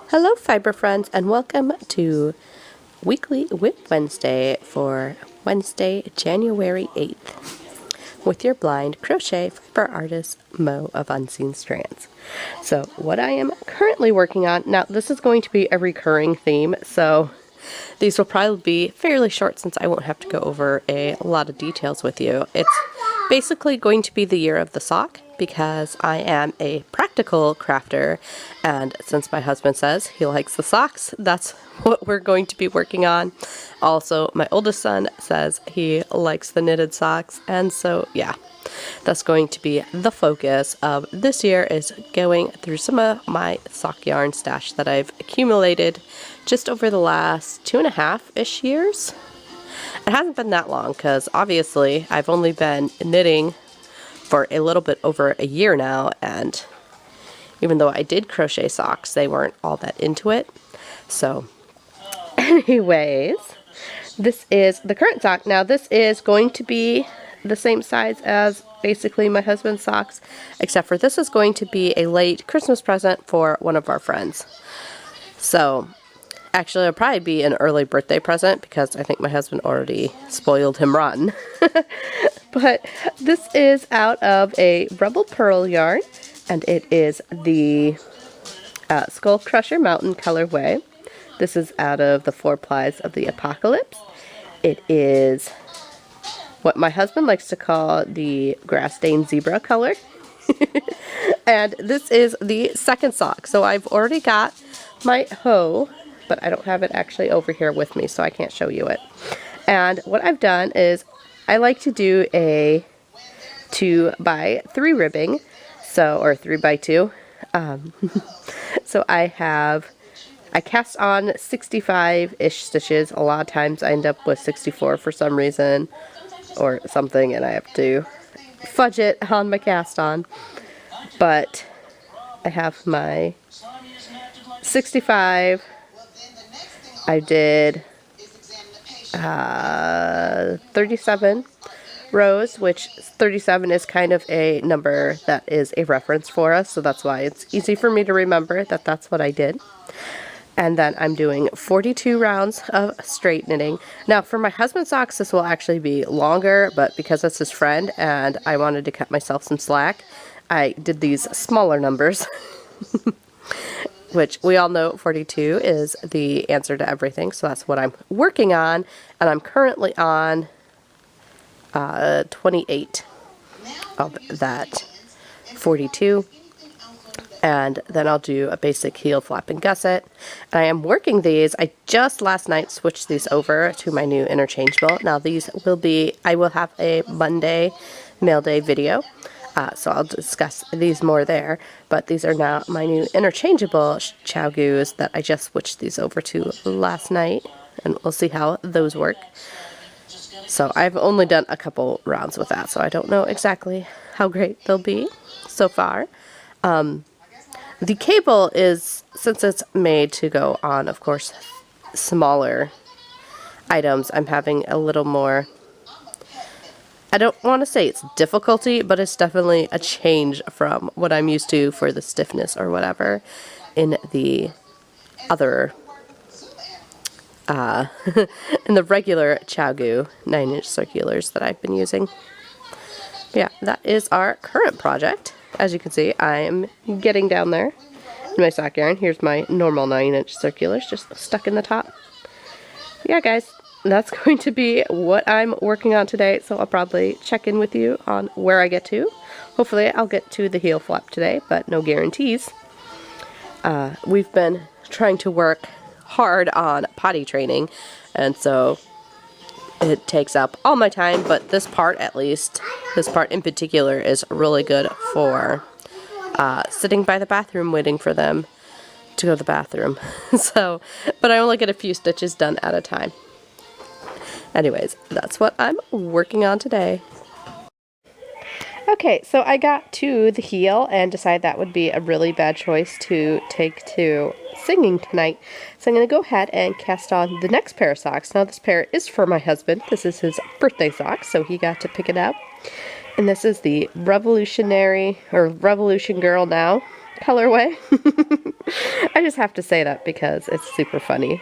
Hello Fiber friends, and welcome to Weekly WIP Wednesday for Wednesday, January 8th with your blind crochet fiber artist Mo of Unseen Strands. So what I am currently working on, now this is going to be a recurring theme, so these will probably be fairly short since I won't have to go over a lot of details with you. It's basically going to be the year of the sock because I am a practical crafter, and since my husband says he likes the socks, that's what we're going to be working on. Also, my oldest son says he likes the knitted socks, and so yeah, that's going to be the focus of this year, is going through some of my sock yarn stash that I've accumulated just over the last 2.5-ish years. It hasn't been that long because obviously I've only been knitting for a little bit over a year now, and even though I did crochet socks, they weren't all that into it. So anyways, this is the current sock. Now this is going to be the same size as basically my husband's socks, except for this is going to be a late Christmas present for one of our friends. So actually it'll probably be an early birthday present because I think my husband already spoiled him rotten. But this is out of a RebelPurl yarn, and it is the Skull Crusher Mountain colorway. This is out of the 4 plies of the Apocalypse. It is what my husband likes to call the grass stained zebra color. And this is the second sock. So I've already got my hoe, but I don't have it actually over here with me, so I can't show you it. And what I've done is I like to do a 2x3 ribbing, so, or 3x2. So I cast on 65-ish stitches. A lot of times I end up with 64 for some reason or something, and I have to fudge it on my cast on. But I have my 65. I did 37 rows, which 37 is kind of a number that is a reference for us, so that's why it's easy for me to remember that that's what I did. And then I'm doing 42 rounds of straight knitting. Now for my husband's socks, this will actually be longer, but because it's his friend and I wanted to cut myself some slack, I did these smaller numbers. Which we all know 42 is the answer to everything, so that's what I'm working on, and I'm currently on 28 of that 42, and then I'll do a basic heel flap and gusset. And I am working these. I just last night switched these over to my new interchangeable. Now these will be, I will have a Monday mail day video. So I'll discuss these more there, but these are now my new interchangeable chow goos that I just switched these over to last night, and we'll see how those work. So I've only done a couple rounds with that, so I don't know exactly how great they'll be so far. The cable is, since it's made to go on, of course, smaller items, I'm having a little more, I don't want to say it's difficulty, but it's definitely a change from what I'm used to for the stiffness or whatever in the other, in the regular ChowGoo 9-inch circulars that I've been using. Yeah, that is our current project. As you can see, I'm getting down there in my sock yarn. Here's my normal 9-inch circulars just stuck in the top. Yeah, guys. That's going to be what I'm working on today, so I'll probably check in with you on where I get to. Hopefully I'll get to the heel flap today, but no guarantees. We've been trying to work hard on potty training, and so it takes up all my time, but this part at least, this part in particular, is really good for sitting by the bathroom waiting for them to go to the bathroom. So, but I only get a few stitches done at a time. Anyways, that's what I'm working on today. Okay, so I got to the heel and decided that would be a really bad choice to take to singing tonight. So I'm going to go ahead and cast on the next pair of socks. Now this pair is for my husband. This is his birthday socks, so he got to pick it up. And this is the Revolutionary, or Revolution Girl now. colorway. I just have to say that because it's super funny.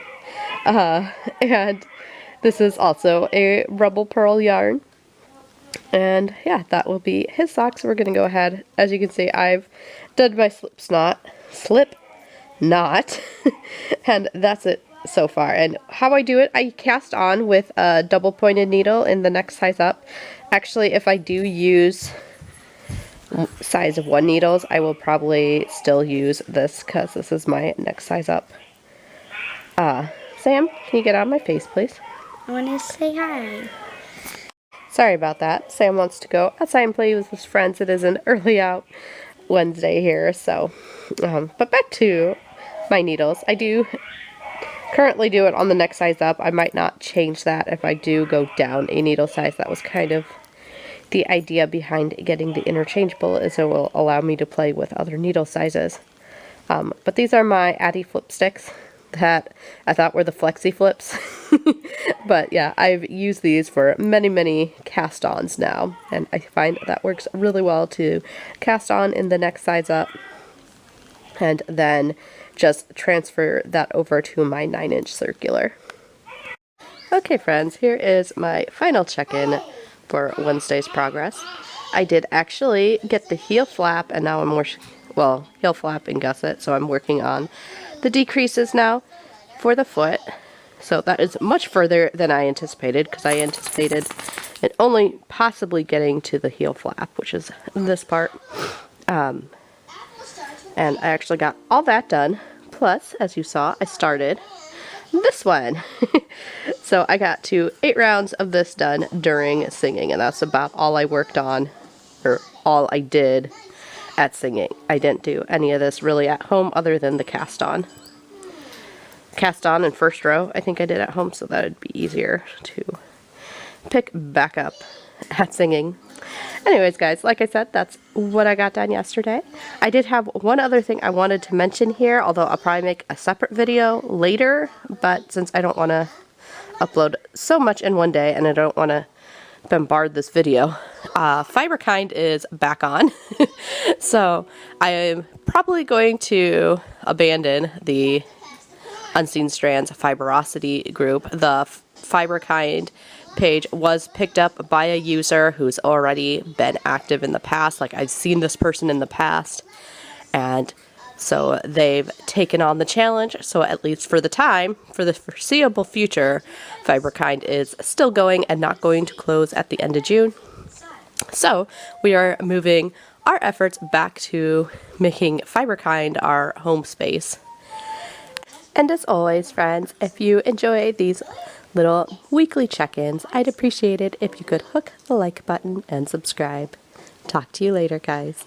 And this is also a RebelPurl yarn. And yeah, that will be his socks. We're going to go ahead. As you can see, I've done my slip knot, and that's it so far. And how I do it, I cast on with a double pointed needle in the next size up. Actually, if I do use size 1 needles, I will probably still use this because this is my next size up. Sam, can you get out of my face, please? I want to say hi. Sorry about that. Sam wants to go outside and play with his friends. It is an early out Wednesday here, so. But back to my needles. I do currently do it on the next size up. I might not change that if I do go down a needle size. That was kind of the idea behind getting the interchangeable, is it will allow me to play with other needle sizes. But these are my Addy flip sticks that I thought were the flexi flips. But yeah, I've used these for many cast-ons now, and I find that works really well to cast on in the next size up and then just transfer that over to my 9-inch circular. Okay friends, here is my final check-in for Wednesday's progress. I did actually get the heel flap, and now I'm heel flap and gusset, so I'm working on the decreases now for the foot. So that is much further than I anticipated, because I anticipated it only possibly getting to the heel flap, which is this part. And I actually got all that done. Plus, as you saw, I started this one. So I got to 8 rounds of this done during singing, and that's about all I worked on, or all I did at singing. I didn't do any of this really at home other than the cast on. Cast on and first row I think I did at home, so that would be easier to pick back up at singing. Anyways guys, like I said, that's what I got done yesterday. I did have one other thing I wanted to mention here, although I'll probably make a separate video later, but since I don't want to upload so much in one day and I don't want to bombard this video, FiberKind is back on. So I am probably going to abandon the Unseen Strands Fiberocity group. The FiberKind page was picked up by a user who's already been active in the past. Like, I've seen this person in the past, and so they've taken on the challenge. So at least for the time, for the foreseeable future, FiberKind is still going and not going to close at the end of June. So we are moving our efforts back to making FiberKind our home space. And as always, friends, if you enjoy these little weekly check-ins, I'd appreciate it if you could hook the like button and subscribe. Talk to you later, guys.